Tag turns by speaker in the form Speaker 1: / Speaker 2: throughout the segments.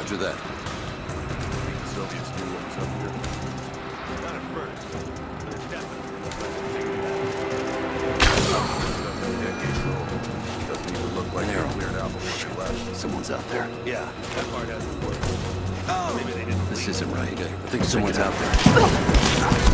Speaker 1: Roger that.
Speaker 2: The Soviets knew what was up here. Not at first, but it definitely looked like they figured it out. Stuff is decades old. Doesn't even look like they cleared out before they left.
Speaker 1: Someone's out there.
Speaker 2: Yeah, that part hasn't worked. Oh! Maybe they didn't
Speaker 1: This
Speaker 2: leave.
Speaker 1: isn't right. I think someone's out there.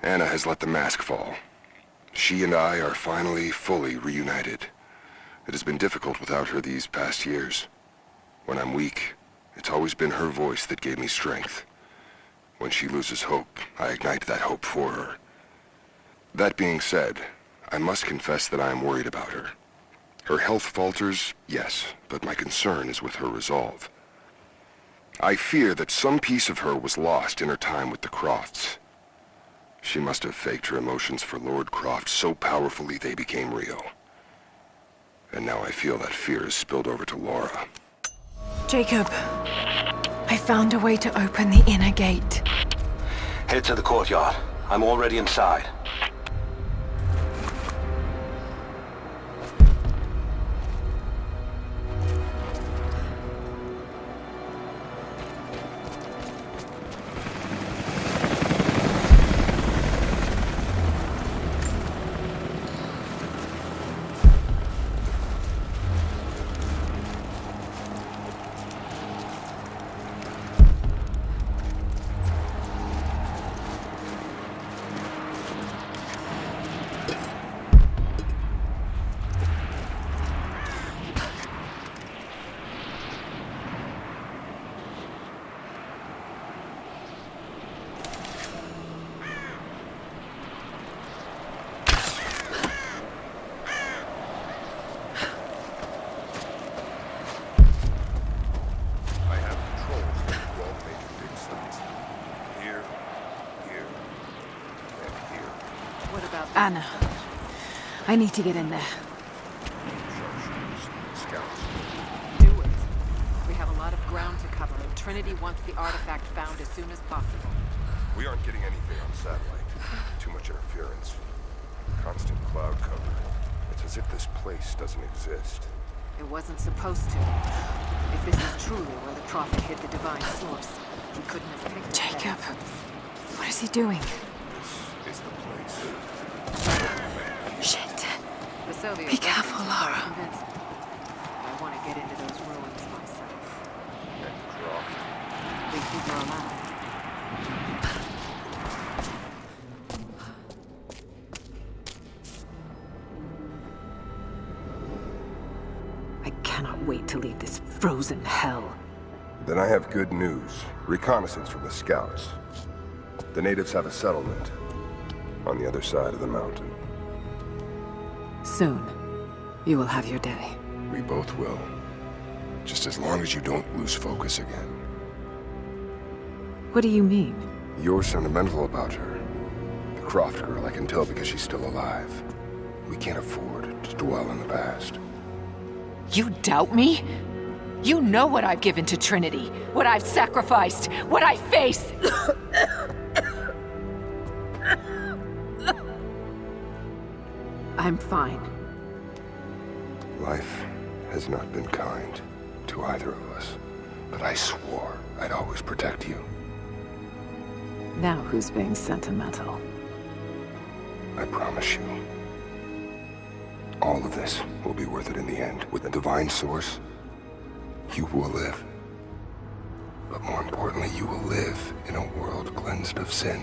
Speaker 3: Anna has let the mask fall. She and I are finally fully reunited. It has been difficult without her these past years. When I'm weak, it's always been her voice that gave me strength. When she loses hope, I ignite that hope for her. That being said, I must confess that I am worried about her. Her health falters, yes, but my concern is with her resolve. I fear that some piece of her was lost in her time with the Crofts. She must have faked her emotions for Lord Croft so powerfully they became real. And now I feel that fear has spilled over to Lara.
Speaker 4: Jacob, I found a way to open the inner gate.
Speaker 5: Head to the courtyard. I'm already inside.
Speaker 4: Anna, I need to get in there.
Speaker 6: Do it. We have a lot of ground to cover, and Trinity wants the artifact found as soon as possible.
Speaker 3: We aren't getting anything on satellite. Too much interference. Constant cloud cover. It's as if this place doesn't exist.
Speaker 6: It wasn't supposed to. If this is truly where the Prophet hid the divine source, he couldn't have picked a better
Speaker 4: Jacob,
Speaker 6: place.
Speaker 4: what is he doing?
Speaker 3: This is the place.
Speaker 4: Shit.
Speaker 6: The Soviet
Speaker 4: Be careful,
Speaker 6: weapons are
Speaker 4: Lara.
Speaker 6: convincing. I want to get into those ruins myself.
Speaker 3: And Croft.
Speaker 6: We keep her alive. I cannot wait to leave this frozen hell.
Speaker 3: Then I have good news. Reconnaissance from the scouts. The natives have a settlement on the other side of the mountain.
Speaker 6: Soon, you will have your day.
Speaker 3: We both will. Just as long as you don't lose focus again.
Speaker 6: What do you mean?
Speaker 3: You're sentimental about her. The Croft girl, I can tell because she's still alive. We can't afford to dwell in the past.
Speaker 4: You doubt me? You know what I've given to Trinity, what I've sacrificed, what I face!
Speaker 6: I'm fine.
Speaker 3: Life has not been kind to either of us, but I swore I'd always protect you.
Speaker 6: Now who's being sentimental?
Speaker 3: I promise you. All of this will be worth it in the end. With the divine source, you will live. But more importantly, you will live in a world cleansed of sin.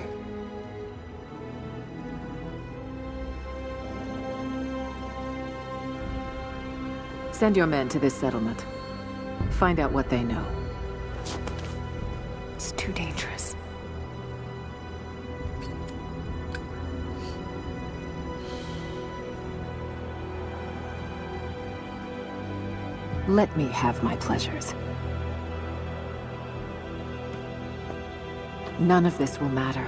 Speaker 6: Send your men to this settlement. Find out what they know.
Speaker 4: It's too dangerous.
Speaker 6: Let me have my pleasures. None of this will matter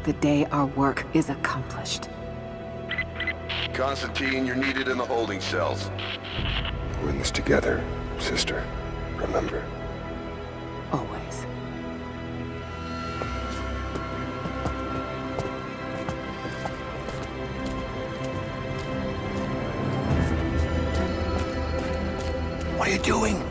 Speaker 6: the day our work is accomplished.
Speaker 3: Constantine, you're needed in the holding cells. We're in this together, sister. Remember.
Speaker 6: Always.
Speaker 1: What are you doing?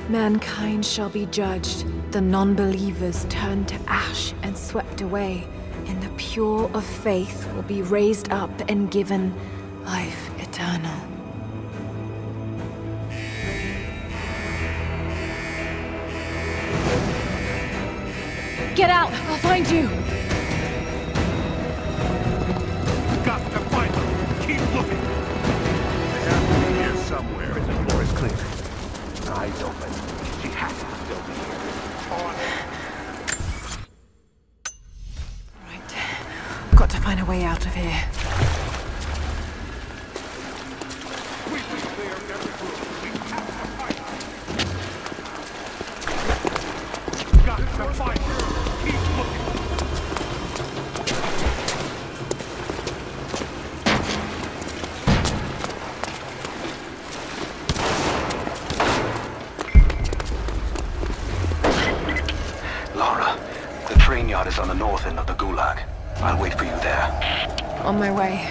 Speaker 4: Mankind shall be judged, the non-believers turned to ash and swept away, and the pure of faith will be raised up and given life eternal. Get out! I'll find you!
Speaker 2: Got to find them. Keep looking. They have to be here somewhere. The floor is clear. Eyes open. She has to still be here. On.
Speaker 4: Right. Got to find a way out of here.
Speaker 2: Quickly clear every room. We have to fight her. Got to find her. Keep looking.
Speaker 5: Lara, the train yard is on the north end of the Gulag. I'll wait for you there.
Speaker 4: On my way.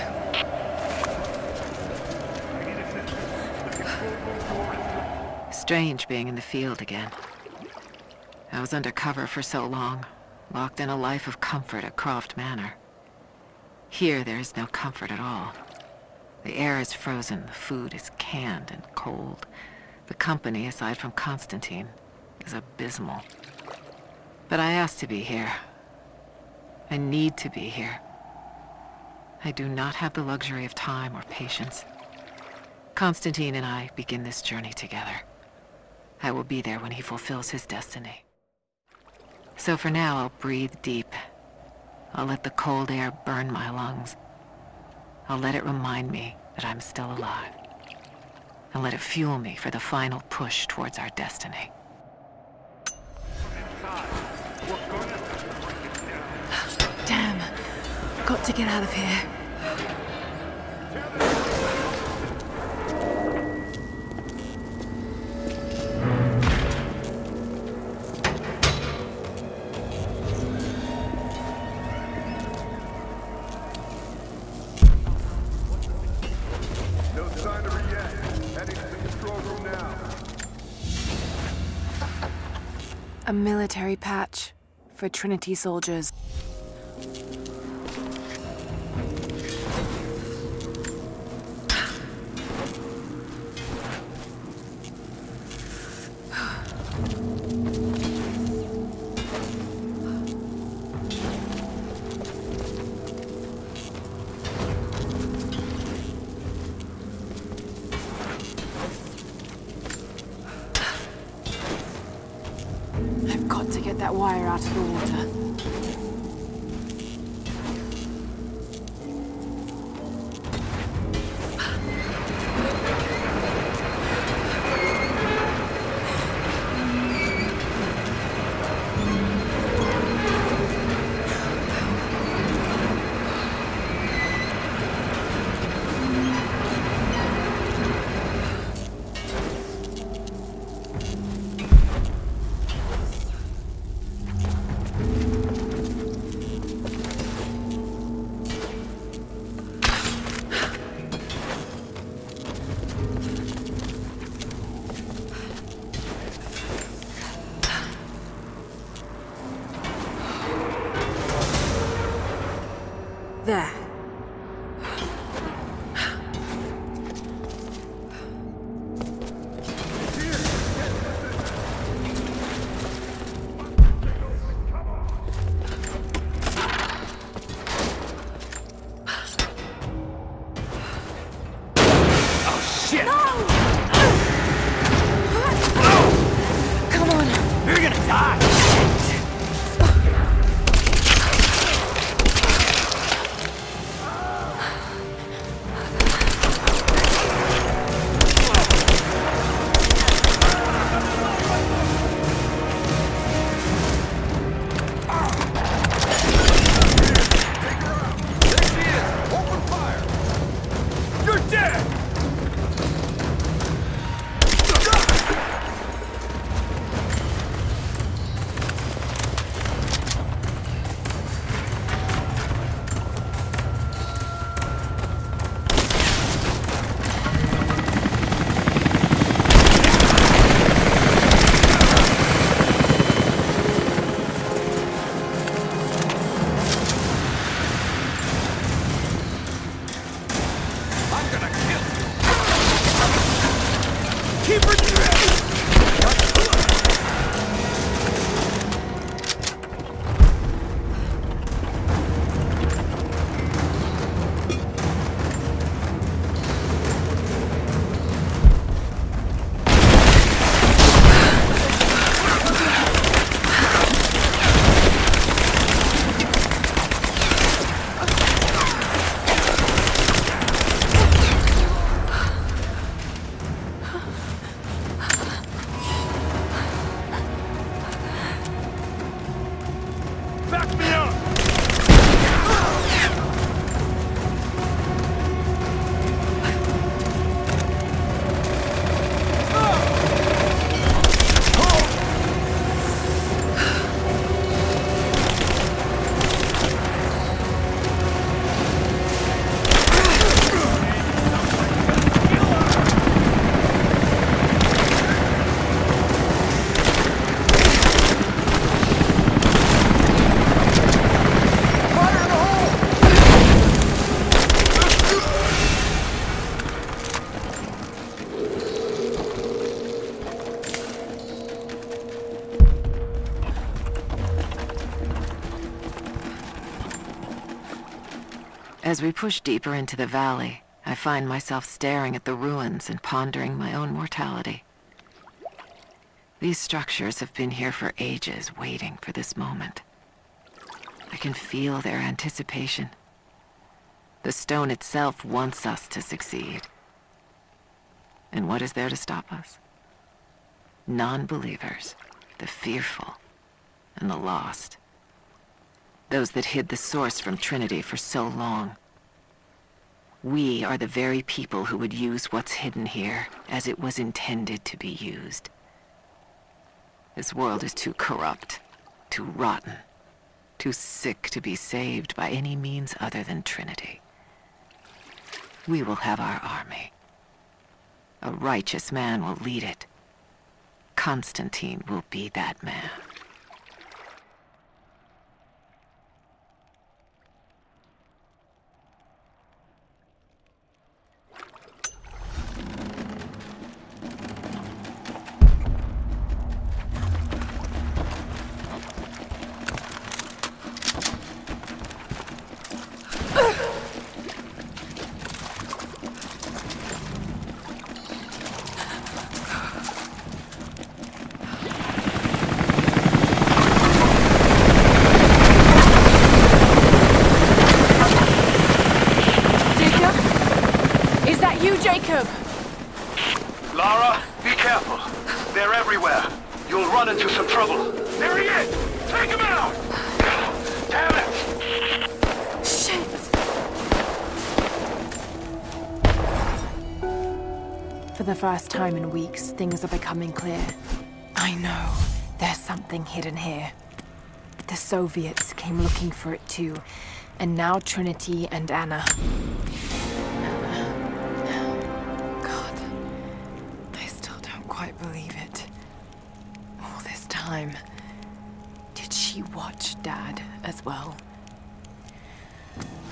Speaker 6: Strange being in the field again. I was undercover for so long, locked in a life of comfort at Croft Manor. Here there is no comfort at all. The air is frozen, the food is canned and cold. The company, aside from Constantine, is abysmal. But I asked to be here. I need to be here. I do not have the luxury of time or patience. Constantine and I begin this journey together. I will be there when he fulfills his destiny. So for now, I'll breathe deep. I'll let the cold air burn my lungs. I'll let it remind me that I'm still alive. And let it fuel me for the final push towards our destiny.
Speaker 4: Damn. Got to get out of here.
Speaker 2: No sign of her yet. Heading to the control room now.
Speaker 4: A military patch for Trinity soldiers. got to get that wire out of the water. There.
Speaker 1: Shit!
Speaker 4: Come on.
Speaker 1: You're gonna die! You're dead! I'm gonna kill you! Keep her back me up!
Speaker 6: As we push deeper into the valley, I find myself staring at the ruins and pondering my own mortality. These structures have been here for ages, waiting for this moment. I can feel their anticipation. The stone itself wants us to succeed. And what is there to stop us? Non-believers, the fearful, and the lost. Those that hid the source from Trinity for so long. We are the very people who would use what's hidden here as it was intended to be used. This world is too corrupt, too rotten, too sick to be saved by any means other than Trinity. We will have our army. A righteous man will lead it. Constantine will be that man.
Speaker 5: Lara, be careful. They're everywhere. You'll run into some trouble. There he is! Take him out! Damn it!
Speaker 4: Shit! For the first time in weeks, things are becoming clear. I know. There's something hidden here. The Soviets came looking for it too, and now Trinity and Anna. God, I still don't quite believe it. All this time, did she watch Dad as well?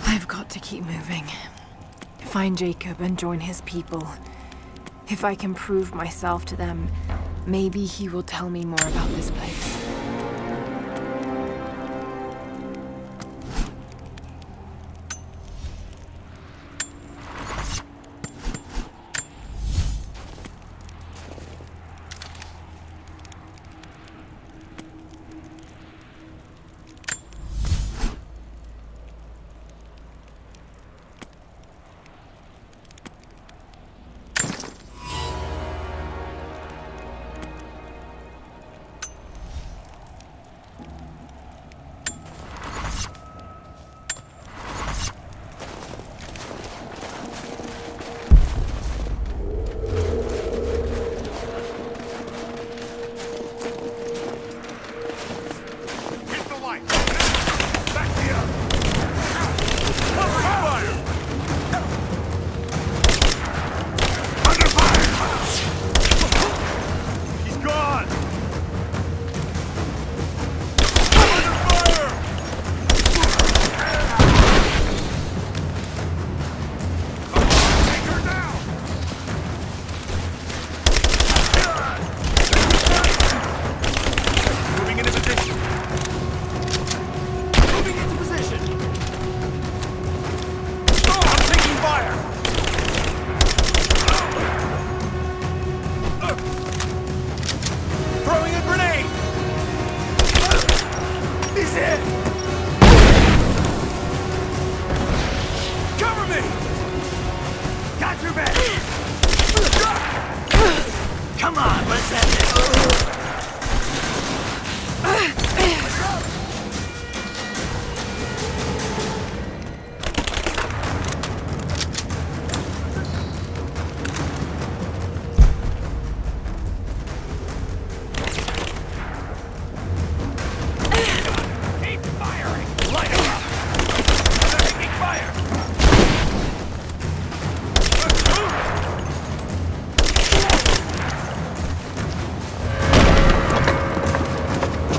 Speaker 4: I've got to keep moving. Find Jacob and join his people. If I can prove myself to them, maybe he will tell me more about this place.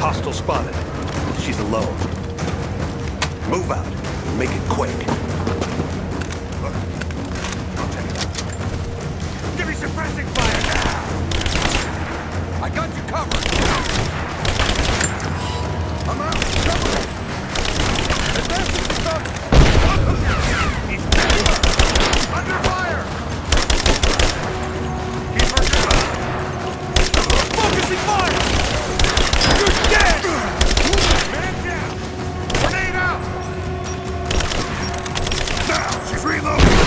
Speaker 5: Hostile spotted. She's alone. Move out. Make it quick.
Speaker 1: Look, I'll check it out. Give me suppressing fire now! I got you covered! I'm out! Cover me! Advancing to stop! He's dead! Under fire! Keep her down! Focusing fire! You're dead! Man down! Grenade out! Now she's reloading!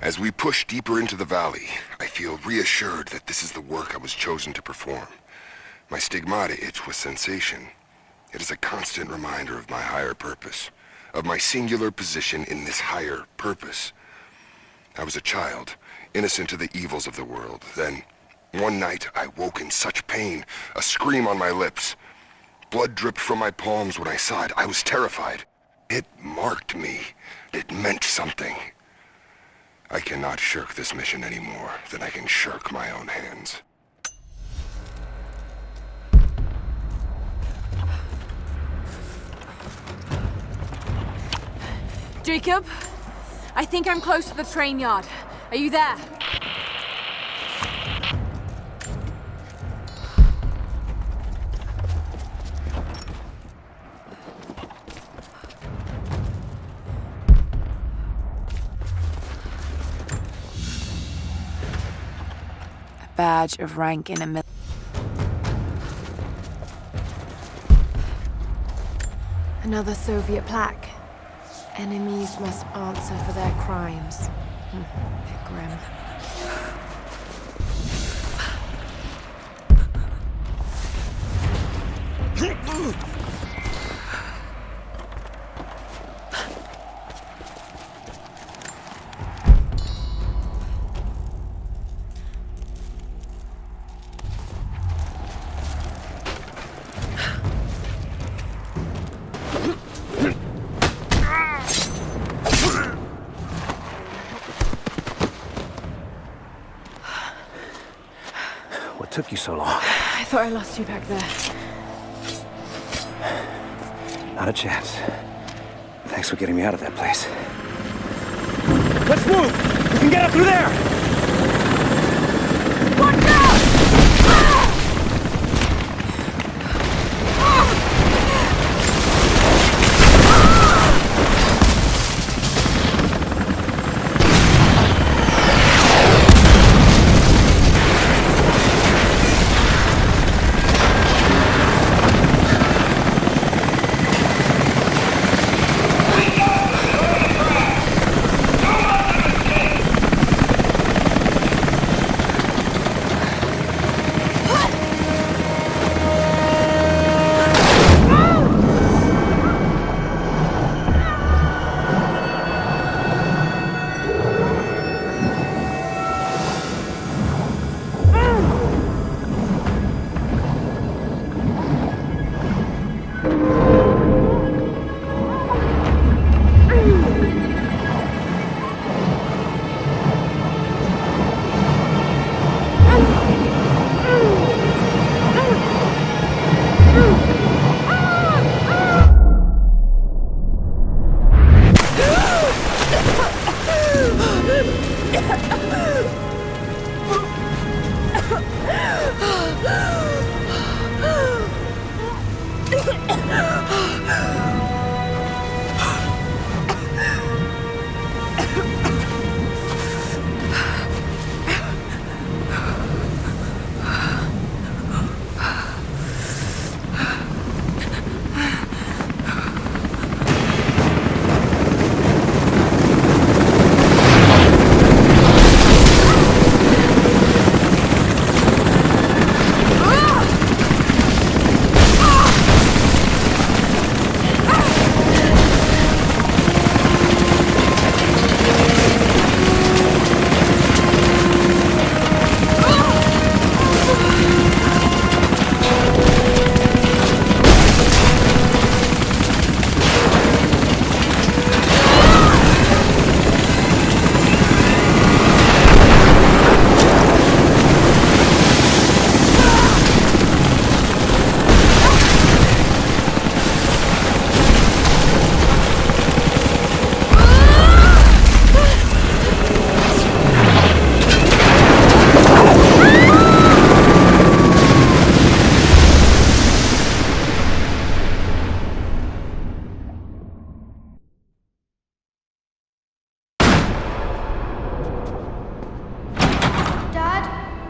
Speaker 3: As we push deeper into the valley, I feel reassured that this is the work I was chosen to perform. My stigmata itch with sensation. It is a constant reminder of my higher purpose, of my singular position in this higher purpose. I was a child, innocent to the evils of the world. Then, one night, I woke in such pain, a scream on my lips. Blood dripped from my palms when I saw it. I was terrified. It marked me. It meant something. I cannot shirk this mission any more than I can shirk my own hands.
Speaker 4: Jacob, I think I'm close to the train yard. Are you there? A badge of rank in a mill. Another Soviet plaque. Enemies must answer for their crimes. Bit grim.
Speaker 7: What took you so long?
Speaker 4: I thought I lost you back there.
Speaker 7: Not a chance. Thanks for getting me out of that place. Let's move! We can get up through there!
Speaker 4: Watch out!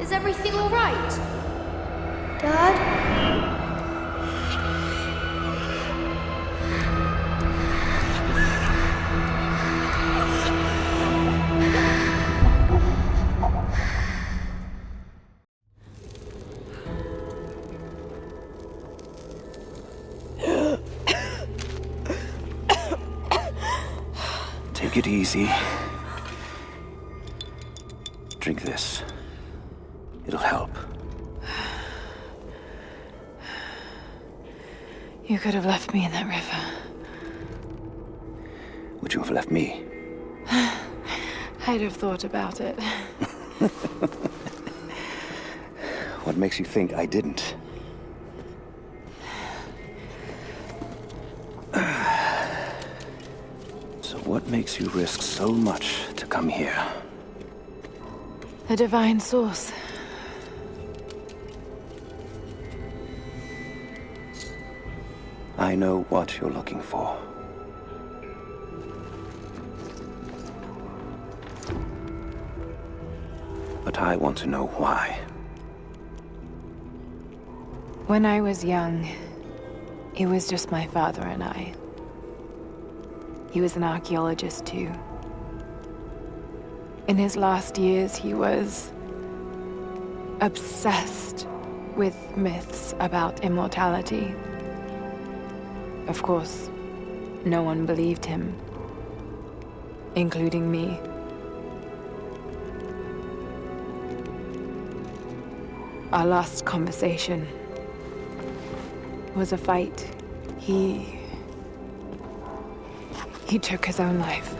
Speaker 8: Is everything all right? Dad?
Speaker 7: easy. Drink this. It'll help.
Speaker 4: You could have left me in that river.
Speaker 7: Would you have left me?
Speaker 4: I'd have thought about it.
Speaker 7: What makes you think I didn't? So what makes you risk so much to come here?
Speaker 4: The divine source.
Speaker 7: I know what you're looking for. But I want to know why.
Speaker 4: When I was young, it was just my father and I. He was an archaeologist too. In his last years, he was obsessed with myths about immortality. Of course, no one believed him, including me. Our last conversation was a fight. He took his own life.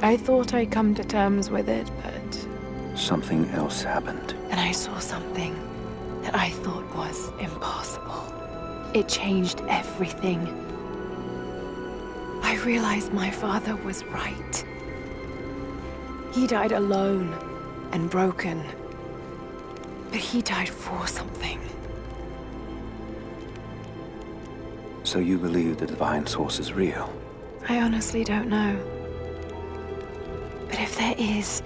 Speaker 4: I thought I'd come to terms with it, but...
Speaker 7: Something else happened.
Speaker 4: And I saw something that I thought was impossible. It changed everything. I realized my father was right. He died alone and broken. But he died for something.
Speaker 7: So you believe the divine source is real?
Speaker 4: I honestly don't know. But if there is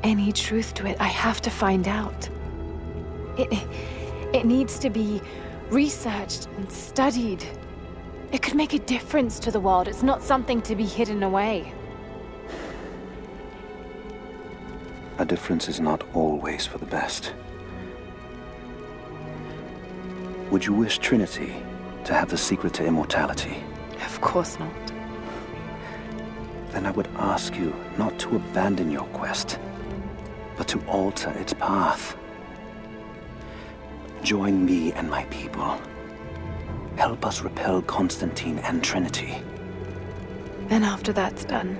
Speaker 4: any truth to it, I have to find out. It needs to be researched and studied. It could make a difference to the world. It's not something to be hidden away.
Speaker 7: A difference is not always for the best. Would you wish Trinity to have the secret to immortality?
Speaker 4: Of course not.
Speaker 7: Then I would ask you not to abandon your quest, but to alter its path. Join me and my people. Help us repel Constantine and Trinity.
Speaker 4: Then after that's done,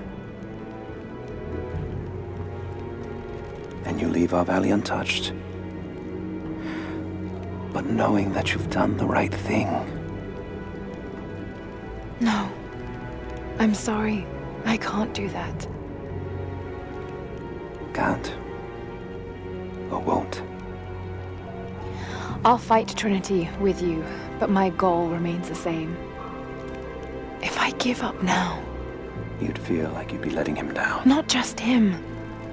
Speaker 7: and you leave our valley untouched. But knowing that you've done the right thing.
Speaker 4: no. I'm sorry. I can't do that.
Speaker 7: Can't. Or won't.
Speaker 4: I'll fight Trinity with you, but my goal remains the same. If I give up now...
Speaker 7: You'd feel like you'd be letting him down.
Speaker 4: Not just him.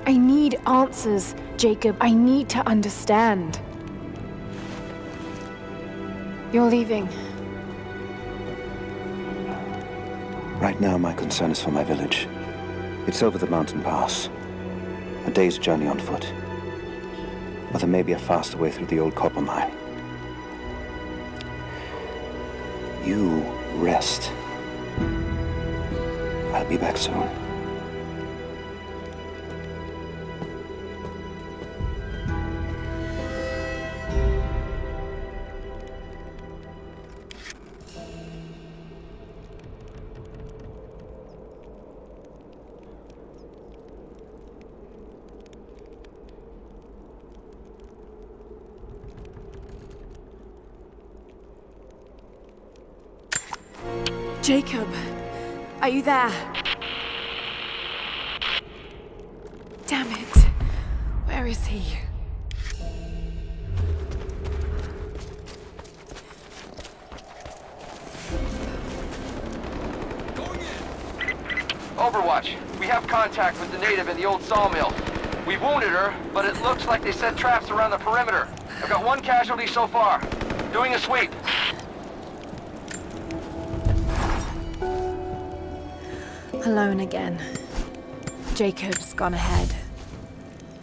Speaker 4: I need answers, Jacob. I need to understand. You're leaving.
Speaker 7: Right now, my concern is for my village. It's over the mountain pass. A day's journey on foot. But there may be a faster way through the old copper mine. You rest. I'll be back soon.
Speaker 4: Jacob, are you there? Damn it. Where is he?
Speaker 9: Overwatch, we have contact with the native in the old sawmill. We wounded her, but it looks like they set traps around the perimeter. I've got one casualty so far. Doing a sweep.
Speaker 4: Alone again. Jacob's gone ahead.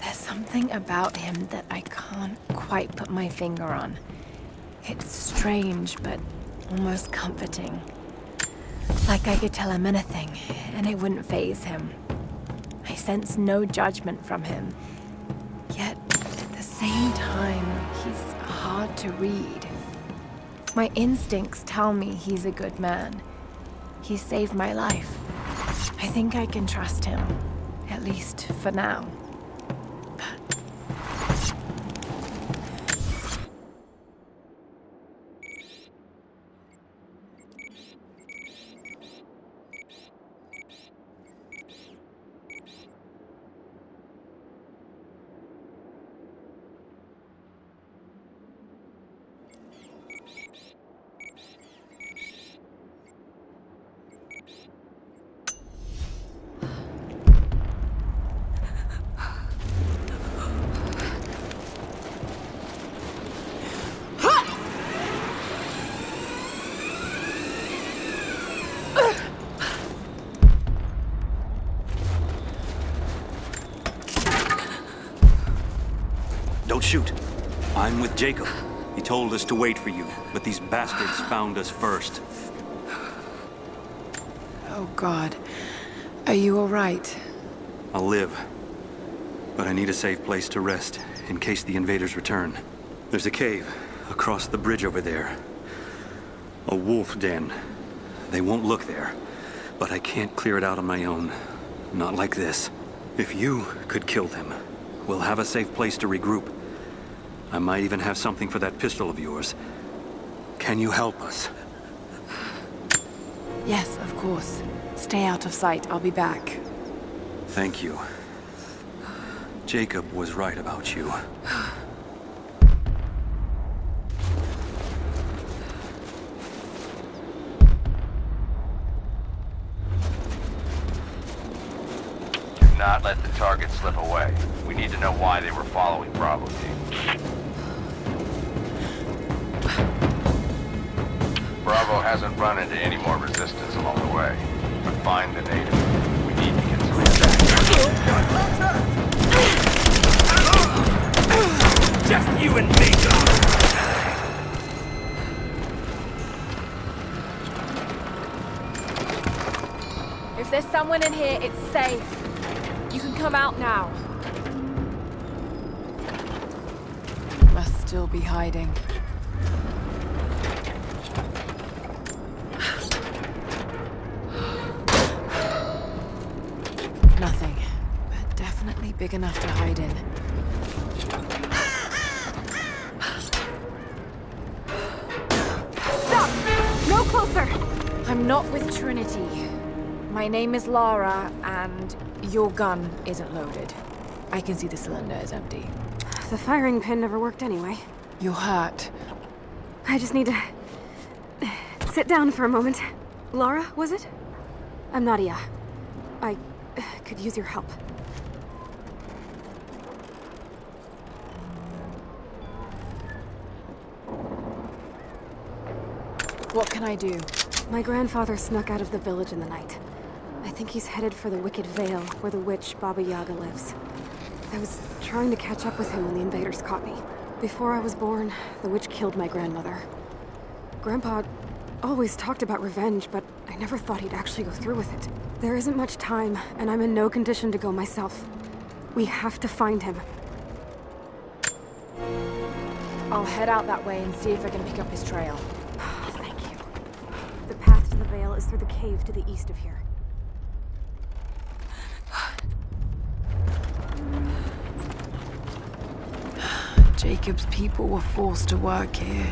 Speaker 4: There's something about him that I can't quite put my finger on. It's strange, but almost comforting. Like I could tell him anything, and it wouldn't faze him. I sense no judgment from him. Yet, at the same time, he's hard to read. My instincts tell me he's a good man. He saved my life. I think I can trust him, at least for now.
Speaker 10: Don't shoot. I'm with Jacob. He told us to wait for you, but these bastards found us first.
Speaker 4: Oh God. Are you all right?
Speaker 10: I'll live. But I need a safe place to rest, in case the invaders return. There's a cave across the bridge over there. A wolf den. They won't look there, but I can't clear it out on my own. Not like this. If you could kill them, we'll have a safe place to regroup. I might even have something for that pistol of yours. Can you help us?
Speaker 4: Yes, of course. Stay out of sight. I'll be back.
Speaker 10: Thank you. Jacob was right about you.
Speaker 5: Do not let the target slip away. We need to know why they were following Bravo team. Bravo hasn't run into any more resistance along the way. But find the native. We need to get some attack.
Speaker 10: Just you and me!
Speaker 4: If there's someone in here, it's safe. You can come out now. Must still be hiding. Nothing, but definitely big enough to hide in. Stop! No closer! I'm not with Trinity. My name is Lara, and your gun isn't loaded. I can see the cylinder is empty.
Speaker 11: The firing pin never worked anyway.
Speaker 4: You're hurt.
Speaker 11: I just need to sit down for a moment. Lara, was it? I'm Nadia. I could use your help.
Speaker 4: What can I do?
Speaker 11: My grandfather snuck out of the village in the night. I think he's headed for the Wicked Vale, where the witch Baba Yaga lives. I was trying to catch up with him when the invaders caught me. Before I was born, the witch killed my grandmother. Grandpa always talked about revenge, but I never thought he'd actually go through with it. There isn't much time, and I'm in no condition to go myself. We have to find him.
Speaker 4: I'll head out that way and see if I can pick up his trail.
Speaker 11: Thank you. The path to the Vale is through the cave to the east of here.
Speaker 4: Jacob's people were forced to work here.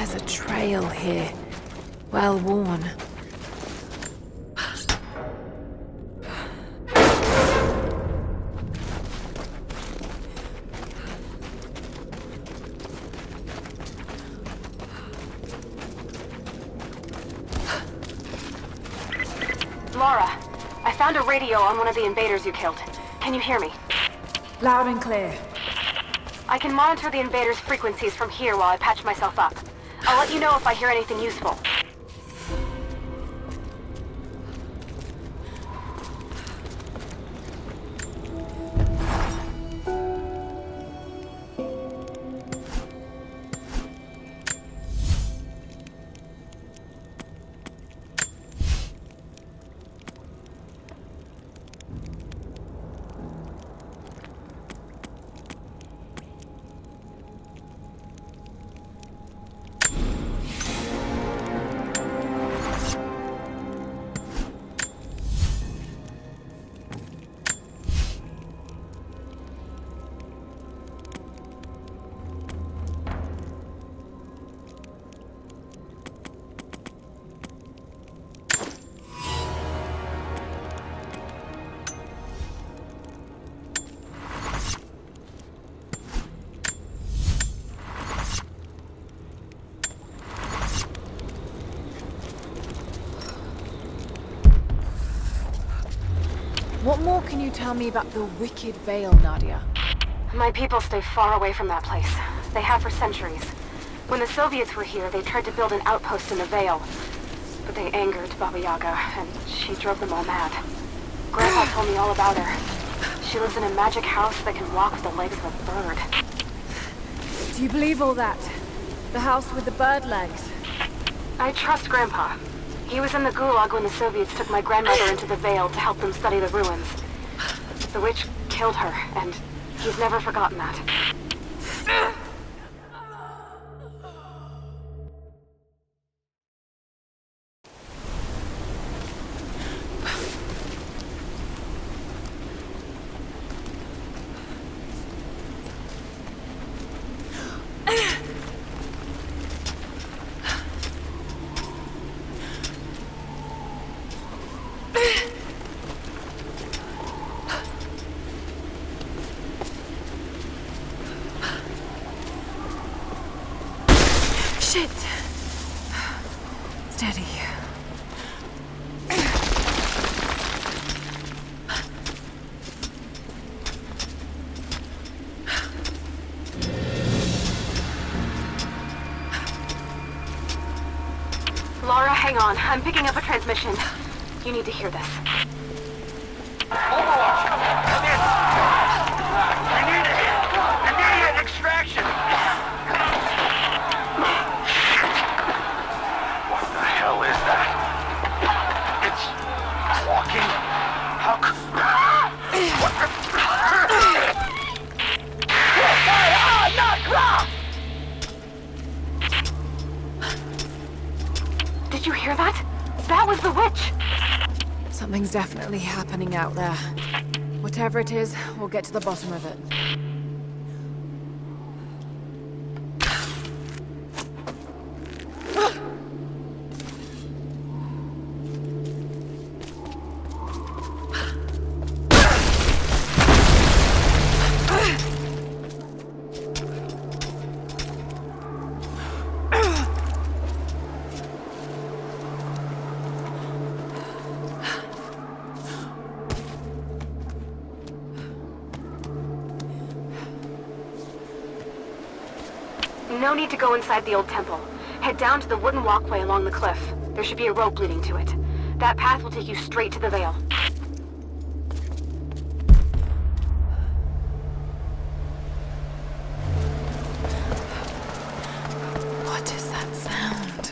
Speaker 4: There's a trail here, well worn.
Speaker 11: Lara, I found a radio on one of the invaders you killed. Can you hear me?
Speaker 4: Loud and clear.
Speaker 11: I can monitor the invaders' frequencies from here while I patch myself up. I'll let you know if I hear anything useful.
Speaker 4: What more can you tell me about the Wicked Veil, Nadia?
Speaker 11: My people stay far away from that place. They have for centuries. When the Soviets were here, they tried to build an outpost in the Veil. But they angered Baba Yaga, and she drove them all mad. Grandpa told me all about her. She lives in a magic house that can walk with the legs of a bird.
Speaker 4: Do you believe all that? The house with the bird legs?
Speaker 11: I trust Grandpa. He was in the Gulag when the Soviets took my grandmother into the Veil to help them study the ruins. The witch killed her, and he's never forgotten that.
Speaker 4: Shit! Steady.
Speaker 11: Lara, hang on. I'm picking up a transmission. You need to hear this.
Speaker 5: Overwatch! Come in! I need immediate extraction! What the hell is that? It's walking? How
Speaker 11: Did you hear that? That was the witch!
Speaker 4: Something's definitely happening out there. Whatever it is, we'll get to the bottom of it.
Speaker 11: No need to go inside the old temple. Head down to the wooden walkway along the cliff. There should be a rope leading to it. That path will take you straight to the Veil.
Speaker 4: What is that sound?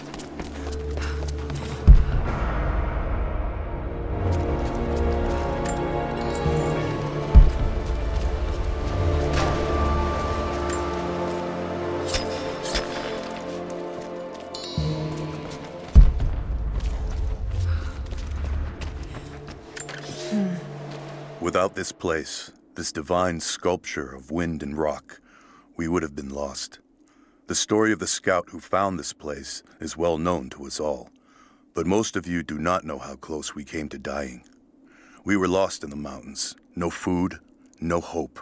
Speaker 2: Without this place, this divine sculpture of wind and rock, we would have been lost.
Speaker 12: The story of the scout who found this place is well known to us all, but most of you do not know how close we came to dying. We were lost in the mountains, no food, no hope.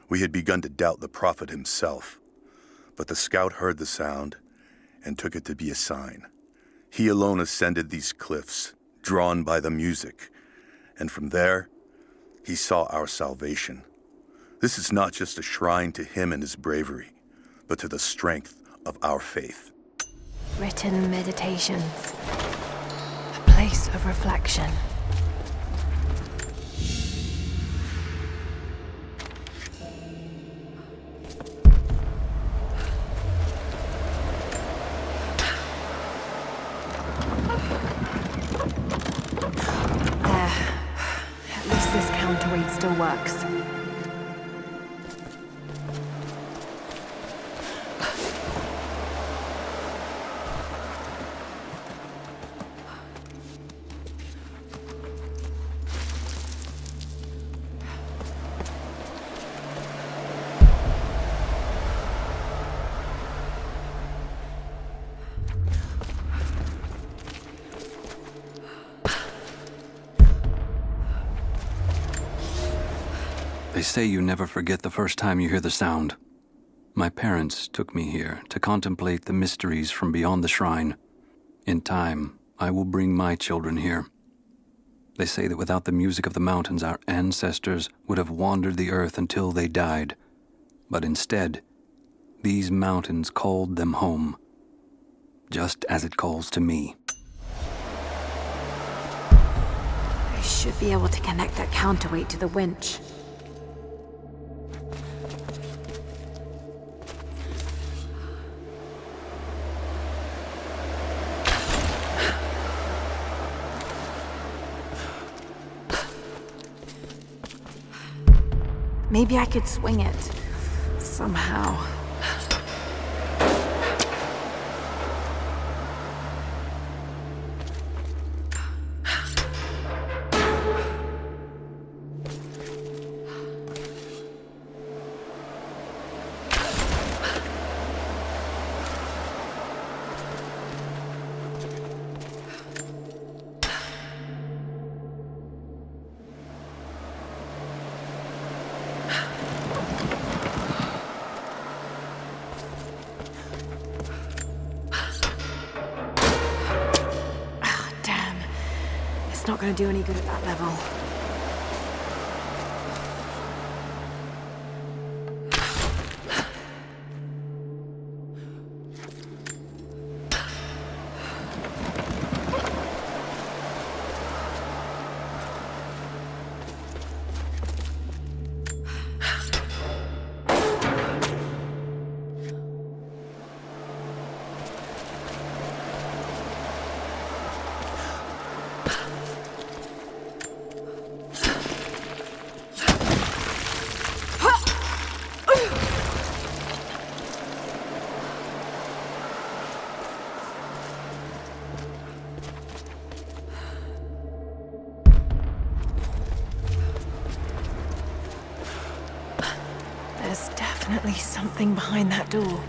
Speaker 12: We had begun to doubt the prophet himself, but the scout heard the sound and took it to be a sign. He alone ascended these cliffs, drawn by the music, and from there, he saw our salvation. This is not just a shrine to him and his bravery, but to the strength of our faith.
Speaker 4: Written meditations. A place of reflection. Still works.
Speaker 10: They say you never forget the first time you hear the sound. My parents took me here to contemplate the mysteries from beyond the shrine. In time, I will bring my children here. They say that without the music of the mountains, our ancestors would have wandered the earth until they died. But instead, these mountains called them home, just as it calls to me.
Speaker 4: I should be able to connect that counterweight to the winch. Maybe I could swing it. Somehow. It's not going to do any good at that level. There's definitely something behind that door.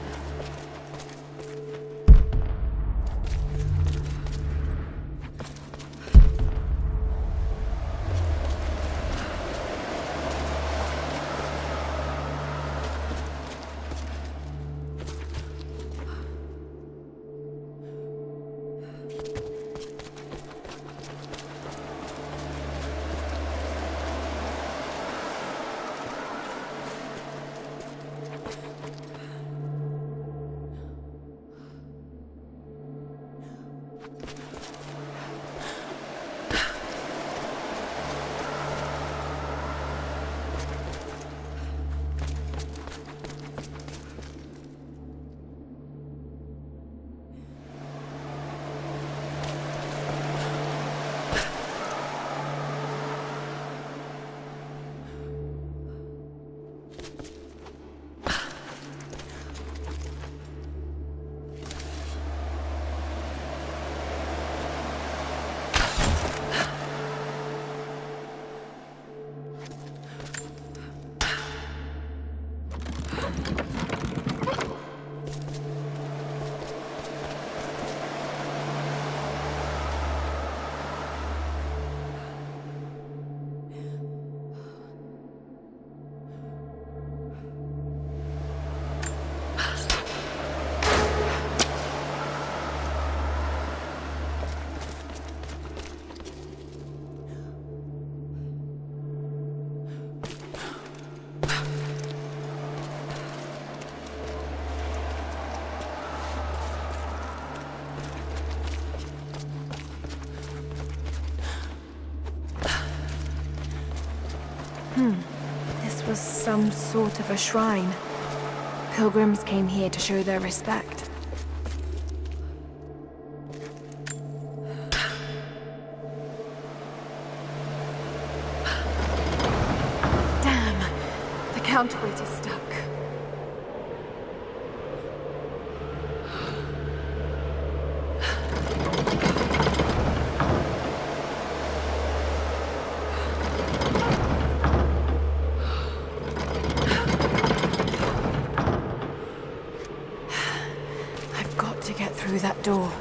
Speaker 4: This was some sort of a shrine. Pilgrims came here to show their respect. Damn! The counterweight is stuck. Through that door.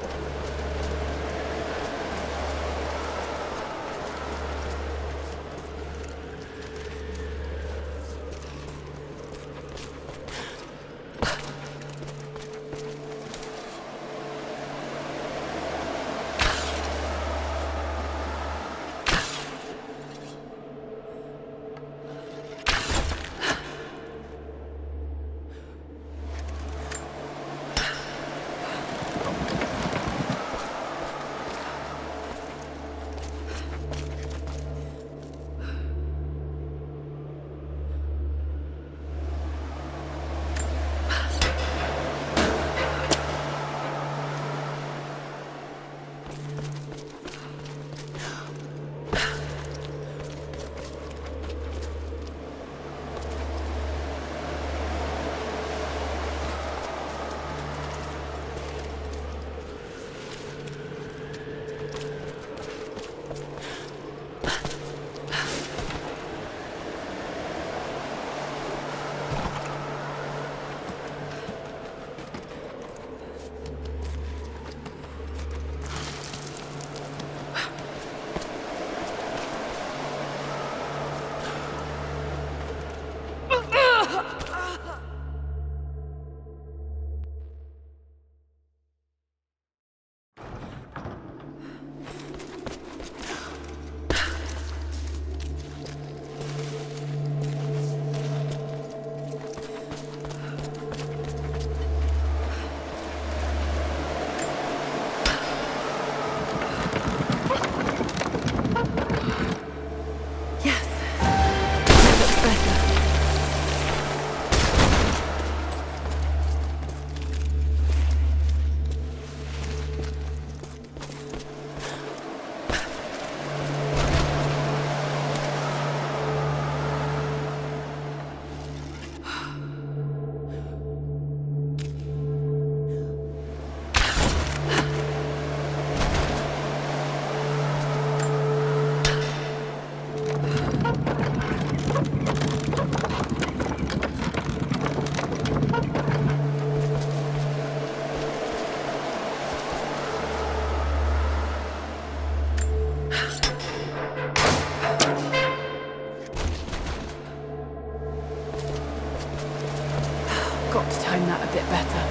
Speaker 4: Got to time that a bit better.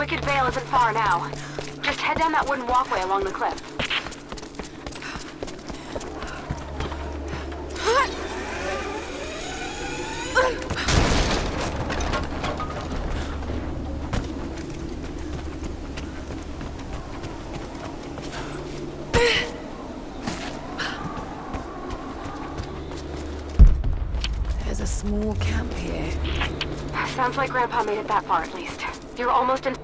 Speaker 11: Wicked Vale isn't far now. Just head down that wooden walkway along the cliff.
Speaker 4: There's a small camp here.
Speaker 11: Sounds like Grandpa made it that far at least. You're almost in...